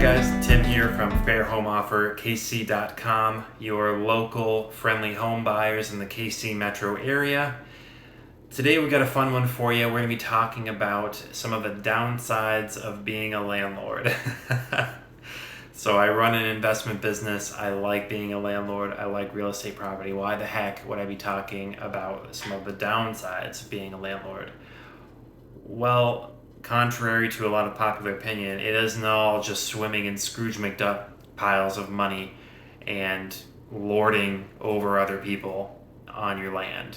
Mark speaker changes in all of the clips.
Speaker 1: guys, Tim here from fairhomeofferkc.com, your local friendly home buyers in the KC metro area. Today we got a fun one for you. We're going to be talking about some of the downsides of being a landlord. So I run an investment business. I like being a landlord. I like real estate property. Why the heck would I be talking about some of the downsides of being a landlord? Well, contrary to a lot of popular opinion, it isn't all just swimming in Scrooge McDuck piles of money and lording over other people on your land.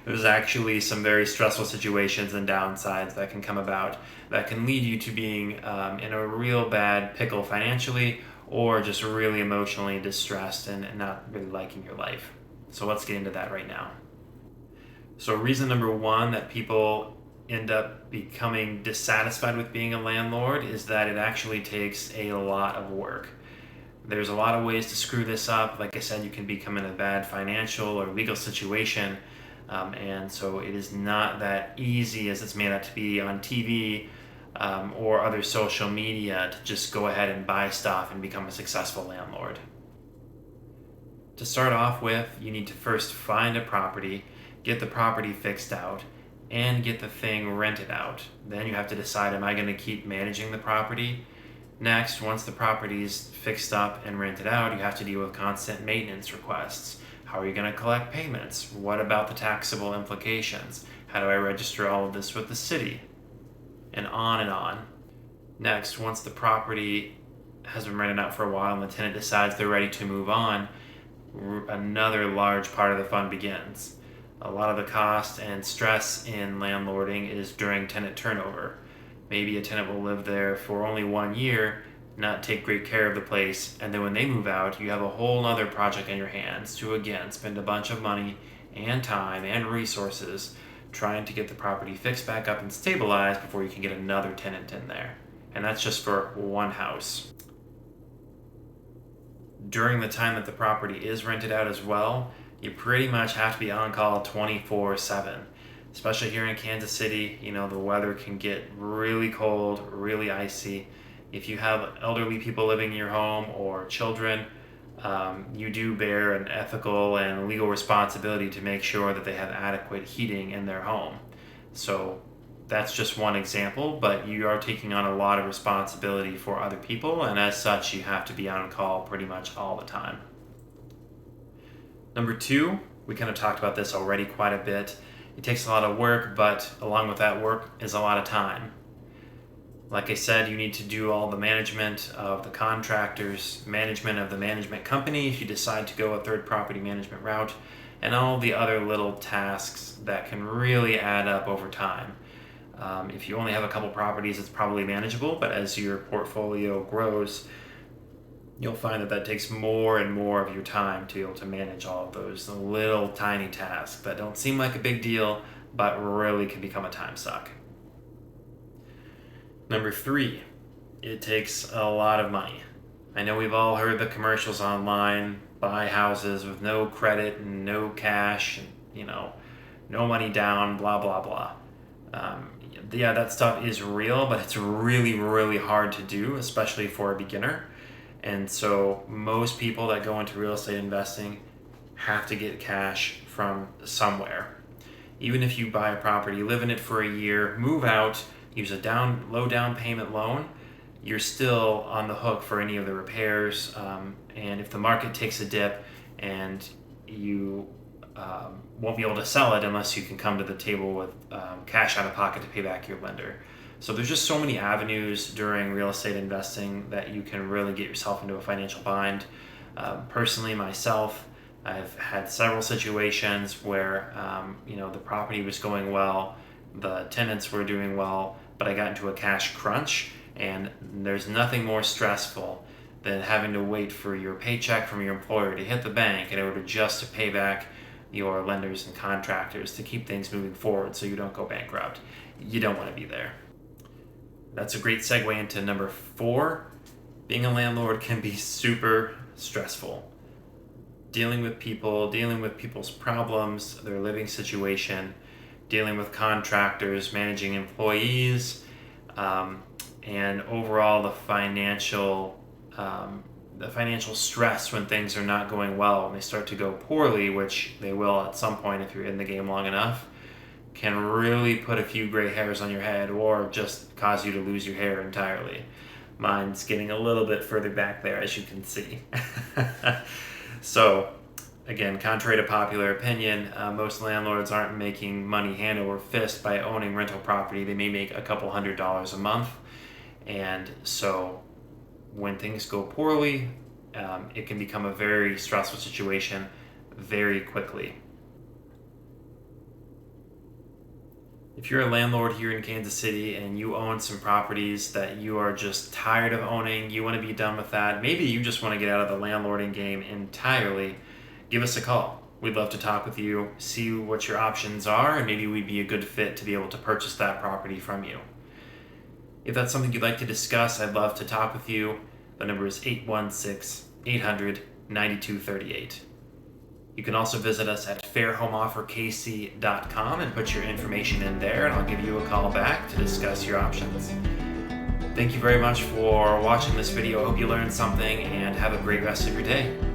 Speaker 1: There's actually some very stressful situations and downsides that can come about that can lead you to being in a real bad pickle financially, or just really emotionally distressed and not really liking your life. So let's get into that right now. So reason number one that people end up becoming dissatisfied with being a landlord is that it actually takes a lot of work. There's a lot of ways to screw this up. Like I said, you can become in a bad financial or legal situation, and so it is not that easy as it's made out to be on TV or other social media to just go ahead and buy stuff and become a successful landlord. To start off with, you need to first find a property, get the property fixed out, and get the thing rented out. Then you have to decide, am I going to keep managing the property? Next, once the property's fixed up and rented out, you have to deal with constant maintenance requests. How are you going to collect payments? What about the taxable implications? How do I register all of this with the city? And on and on. Next, once the property has been rented out for a while and the tenant decides they're ready to move on, another large part of the fun begins. A lot of the cost and stress in landlording is during tenant turnover. Maybe a tenant will live there for only 1 year, not take great care of the place, and then when they move out, you have a whole other project on your hands to again spend a bunch of money and time and resources trying to get the property fixed back up and stabilized before you can get another tenant in there. And that's just for one house. During the time that the property is rented out as well, you pretty much have to be on call 24/7. Especially here in Kansas City, the weather can get really cold, really icy. If you have elderly people living in your home or children, you do bear an ethical and legal responsibility to make sure that they have adequate heating in their home. So that's just one example, but you are taking on a lot of responsibility for other people, and as such, you have to be on call pretty much all the time. Number two, we kind of talked about this already quite a bit. It takes a lot of work, but along with that work is a lot of time. Like I said, you need to do all the management of the contractors, management of the management company if you decide to go a third property management route, and all the other little tasks that can really add up over time. If you only have a couple properties, it's probably manageable, but as your portfolio grows, you'll find that takes more and more of your time to be able to manage all of those little tiny tasks that don't seem like a big deal, but really can become a time suck. Number three, it takes a lot of money. I know we've all heard the commercials online, buy houses with no credit and no cash, and, no money down, blah, blah, blah. Yeah, that stuff is real, but it's really, really hard to do, especially for a beginner. And so most people that go into real estate investing have to get cash from somewhere. Even if you buy a property, live in it for a year, move out, use a low down payment loan, you're still on the hook for any of the repairs. And if the market takes a dip and you won't be able to sell it unless you can come to the table with cash out of pocket to pay back your lender. So there's just so many avenues during real estate investing that you can really get yourself into a financial bind. Personally, myself, I've had several situations where the property was going well, the tenants were doing well, but I got into a cash crunch, and there's nothing more stressful than having to wait for your paycheck from your employer to hit the bank in order just to pay back your lenders and contractors to keep things moving forward so you don't go bankrupt. You don't want to be there. That's a great segue into number four. Being a landlord can be super stressful. Dealing with people, dealing with people's problems, their living situation, dealing with contractors, managing employees, and overall the financial stress when things are not going well, when they start to go poorly, which they will at some point if you're in the game long enough, can really put a few gray hairs on your head or just cause you to lose your hair entirely. Mine's getting a little bit further back there, as you can see. So, again, contrary to popular opinion, most landlords aren't making money hand over fist by owning rental property. They may make a couple $100s a month. And so when things go poorly, it can become a very stressful situation very quickly. If you're a landlord here in Kansas City and you own some properties that you are just tired of owning, you want to be done with that, maybe you just want to get out of the landlording game entirely, give us a call. We'd love to talk with you, see what your options are, and maybe we'd be a good fit to be able to purchase that property from you. If that's something you'd like to discuss, I'd love to talk with you. The number is 816-800-9238. You can also visit us at fairhomeofferkc.com and put your information in there, and I'll give you a call back to discuss your options. Thank you very much for watching this video. I hope you learned something, and have a great rest of your day.